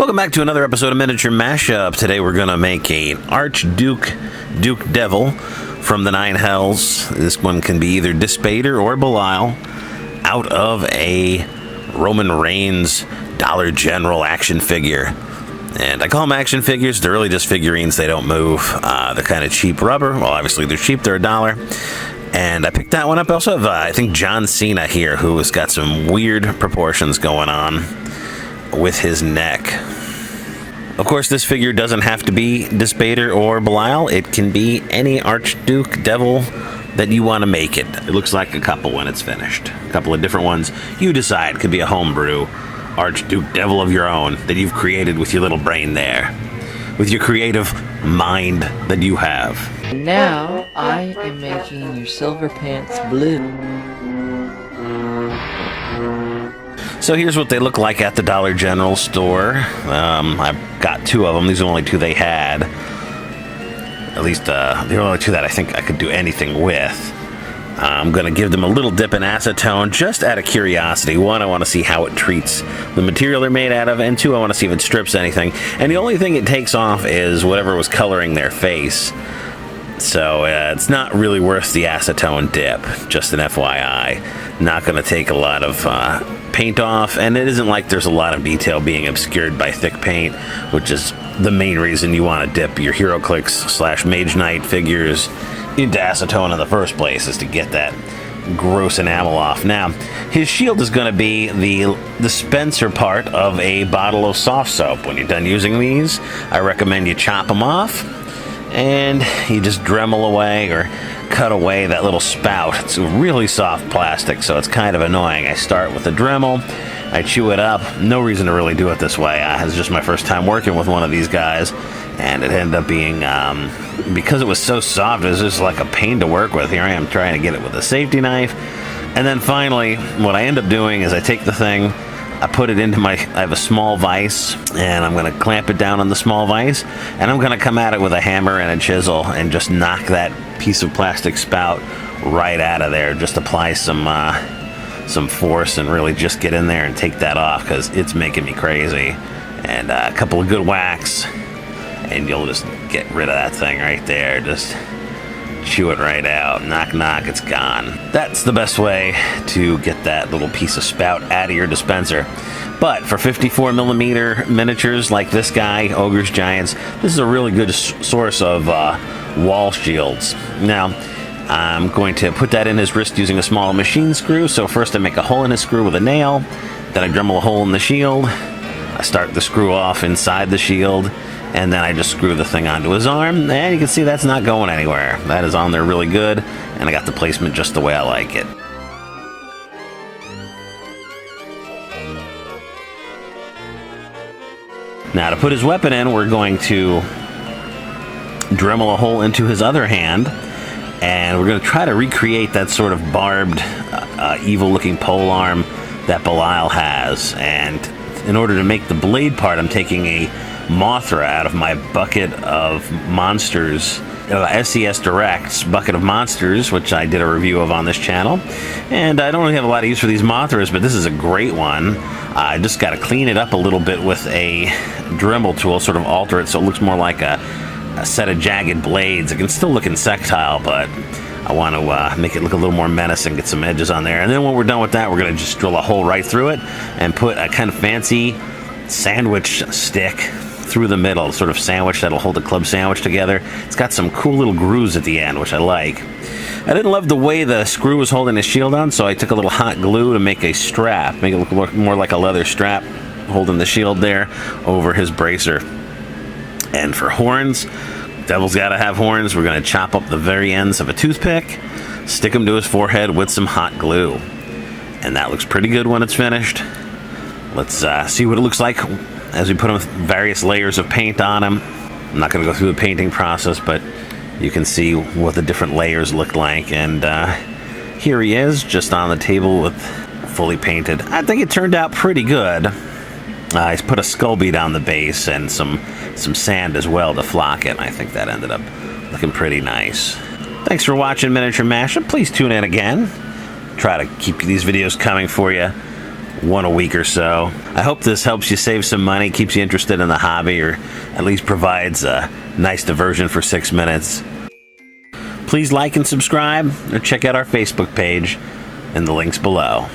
Welcome back to another episode of Miniature Mashup. Today we're going to make an Archduke Duke Devil from the Nine Hells. This one can be either Dispater or Belial out of a Roman Reigns Dollar General action figure. And I call them action figures. They're really just figurines. They don't move. They're kind of cheap rubber. Well, obviously they're cheap. They're $1. And I picked that one up. I also have, I think, John Cena here, who has got some weird proportions going on with his neck. Of course, this figure doesn't have to be Dispater or Belial. It can be any Archduke Devil that you want to make it. It looks like a couple when it's finished. A couple of different ones. You decide. Could be a homebrew Archduke Devil of your own that you've created with your little brain there. With your creative mind that you have. Now, I am making your silver pants blue. So here's what they look like at the Dollar General store. I've got two of them. These are the only two they had. At least the only two that I think I could do anything with. I'm going to give them a little dip in acetone just out of curiosity. One, I want to see how it treats the material they're made out of, and two, I want to see if it strips anything. And the only thing it takes off is whatever was coloring their face. So it's not really worth the acetone dip, just an FYI. Not going to take a lot of paint off, and it isn't like there's a lot of detail being obscured by thick paint, which is the main reason you want to dip your HeroClix / Mage Knight figures into acetone in the first place, is to get that gross enamel off. Now, his shield is going to be the dispenser part of a bottle of soft soap. When you're done using these, I recommend you chop them off, and you just Dremel away or cut away that little spout. It's really soft plastic, so it's kind of annoying. I start with a Dremel, I chew it up. No reason to really do it this way. It's just my first time working with one of these guys, and it ended up being, because it was so soft, it was just like a pain to work with. Here I am trying to get it with a safety knife. And then finally, what I end up doing is I take the thing, I put it into I have a small vise, and I'm going to clamp it down on the small vise, and I'm going to come at it with a hammer and a chisel and just knock that piece of plastic spout right out of there. Just apply some force and really just get in there and take that off, because it's making me crazy. And a couple of good whacks, and you'll just get rid of that thing right there. Just chew it right out. Knock, knock, it's gone. That's the best way to get that little piece of spout out of your dispenser. But for 54mm miniatures like this guy, Ogres, Giants, this is a really good source of wall shields. Now, I'm going to put that in his wrist using a small machine screw. So first I make a hole in his screw with a nail, then I Dremel a hole in the shield, I start the screw off inside the shield, and then I just screw the thing onto his arm, and you can see that's not going anywhere. That is on there really good, and I got the placement just the way I like it. Now to put his weapon in, we're going to Dremel a hole into his other hand, and we're going to try to recreate that sort of barbed, evil-looking polearm that Belial has. And in order to make the blade part, I'm taking a Mothra out of my bucket of monsters, SCS Direct's bucket of monsters, which I did a review of on this channel. And I don't really have a lot of use for these Mothras, but this is a great one. I just got to clean it up a little bit with a Dremel tool, sort of alter it so it looks more like a set of jagged blades. It can still look insectile, but I want to make it look a little more menacing, get some edges on there. And then when we're done with that, we're going to just drill a hole right through it and put a kind of fancy sandwich stick through the middle, sort of sandwich that'll hold a club sandwich together. It's got some cool little grooves at the end, which I like. I didn't love the way the screw was holding his shield on, so I took a little hot glue to make a strap, make it look more like a leather strap holding the shield there over his bracer. And for horns, Devil's got to have horns. We're going to chop up the very ends of a toothpick, stick them to his forehead with some hot glue. And that looks pretty good when it's finished. Let's see what it looks like as we put him with various layers of paint on him. I'm not going to go through the painting process, but you can see what the different layers look like. And here he is, just on the table with fully painted. I think it turned out pretty good. He's put a skull bead on the base and some sand as well to flock it. I think that ended up looking pretty nice. Thanks for watching Miniature Mashup. Please tune in again. Try to keep these videos coming for you one a week or so. I hope this helps you save some money, keeps you interested in the hobby, or at least provides a nice diversion for 6 minutes. Please like and subscribe, or check out our Facebook page in the links below.